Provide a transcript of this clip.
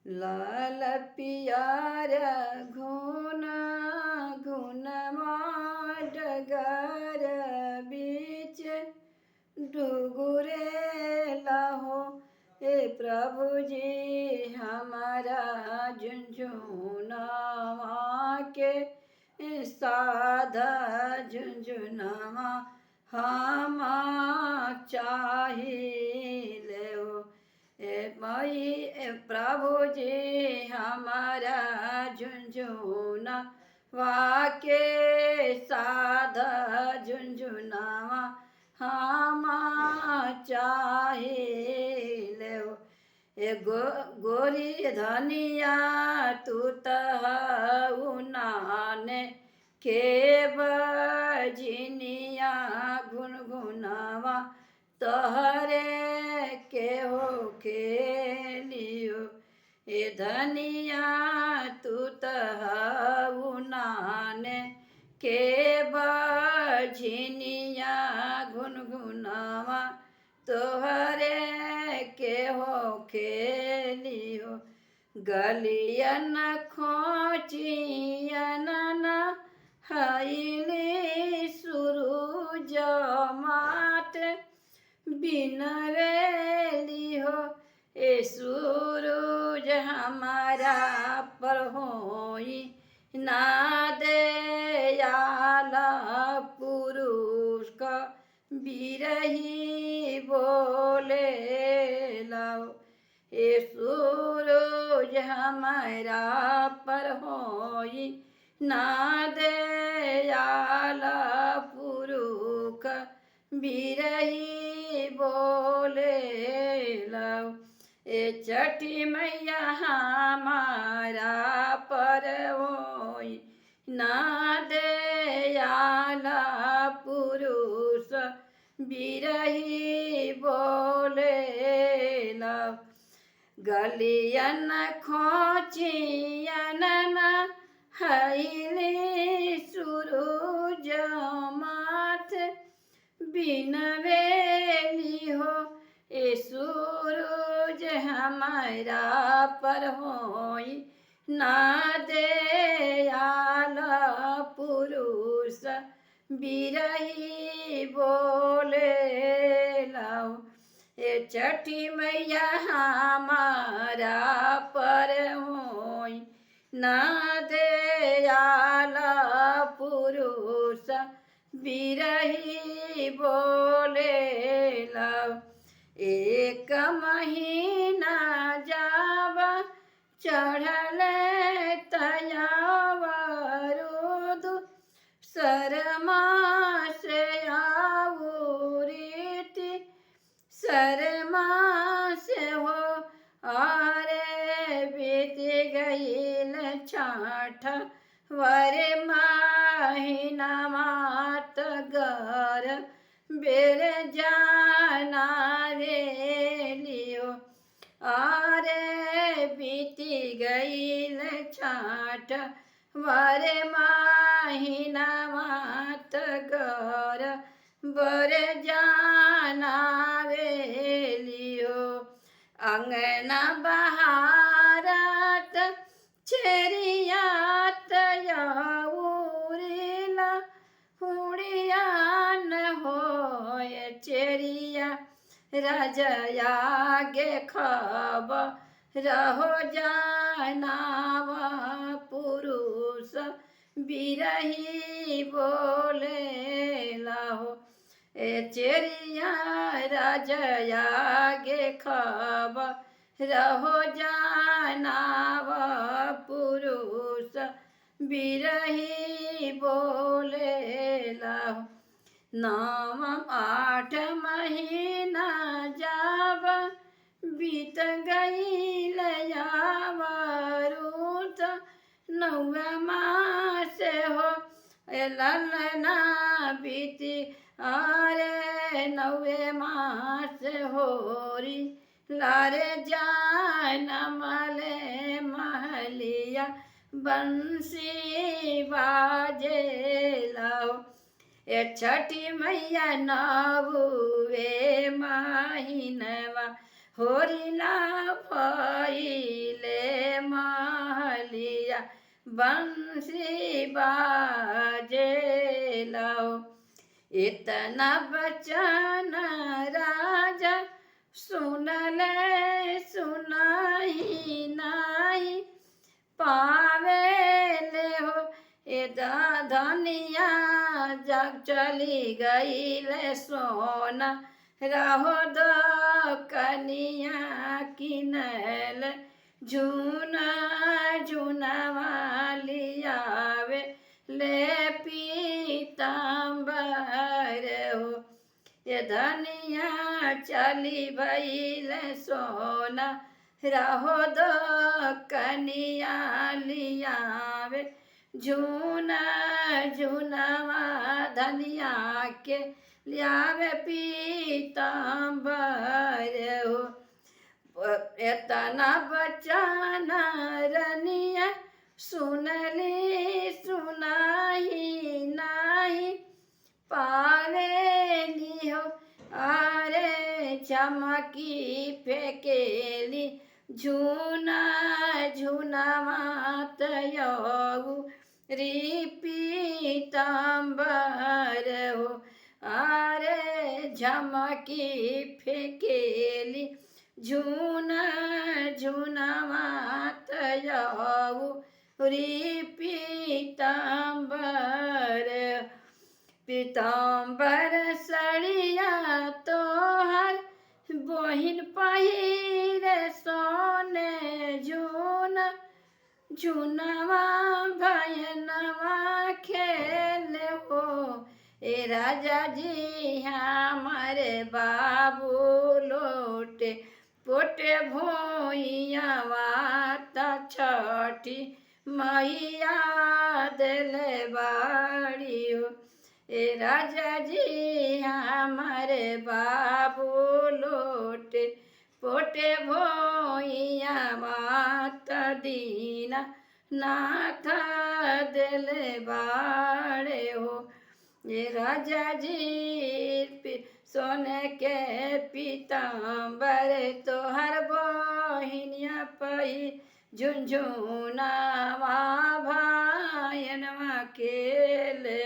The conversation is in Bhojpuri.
लाल पियर घुन घुन डगर बीच डुगुरे लहो। हे प्रभु जी हमारा झुंझुनवा के साधा झुंझुनवा हम चाहिए हो। ए प्रभु जी हमारा झुंझुना वाके साधा झुंझुनावा हम चाहिए हो। गोरी धनिया तू तहुनाने के बजनिया गुनगुनावा तोहरे के हो खेलियो। ए धनिया तू तहुनाने के बजनिया गुनगुनावा तोहरे के हो खेलियो। गलियन खोचियन हईली सुरुज मात बिनवेली हो। ए सूरज हमारा पर होई ना दयाला पुरुष का बिरही बोले लाओ। ए सूरज हमारा पर होई ना दयाला पुरुष बिरही बोले लाओ। ए छठी मैया हमारा पर होई ना दयाला पुरुष बिरही बोले लाओ। गलियन खोचियन हईली सुरुज माथ बिनवेली हो। ए सूरज हमारा पर होई ना दयाला पुरुष बिरही बोले लाओ। ए छठी मैया हमारा पर होई ना दयाला पुरुष बिरही बोले लाओ। एक महीना जाब चढ़ल तयावरुद शरमा से आवरीति शरमा से हो। अरे बीत गईल छठ वरे महीना मात घर बेर जाना रे लियो। अरे बीती गईल छठ वरे महीना मात घर बर जाना रे लियो। अंगना बहारत छेरियात याउरीला हुड़िया न होय चेरिया राजया गे खब रहो जानावा पुरुष बिरही बोले लाहो। ए चेरिया राजया गे खब रहो जानावा पुरुष बिरही बोले लाहो। नाम 8 महीना जाब बीत गईल यावरुत 9 मास हो। ललना बीती अरे 9 मास होरी लारे जानमले महलिया बंसी बाजे लाओ। ए छठी मैया नवुए महीनवा होरिला भइले बंसी बाजेला हो। इतना बचन राजा सुनले सुनाई नाही पावेले हो। ए धनिया जग चली गईले सोना रहो दो कनिया किनल झूना झूनवा लियावे ले पीताम्बर हो। ये धनिया चली भइल सोना रहो दो कनिया लियावे झूना झूनवा धनिया के लियावे पीताम्बर हो। एतना बचन रनिया सुनली सुनाई नाही पावेली हो। अरे चमकी फेकेली झूना झूनवा तयऊ री पीताम्बर हो। अरे झमकी फेकेली झूना झूनवा तयऊ री पीताम्बर। पीताम्बर सड़िया तोहर बहिन पहिरे सोने झूना झूनवा भयनवा खेले हो। ए राजा जी हमारे बाबू लोटे पोटे भोइयावा छठी मैया दिले बाड़ी हो। ए राजा जी हमारे बाबू लोटे पोटे भोइया मात दीना नाथ दिले बाड़े हो। ये राजा जी सोने के पीताम्बर तोहर बहिनिया पही झुनझुनावा भायनवा के ले।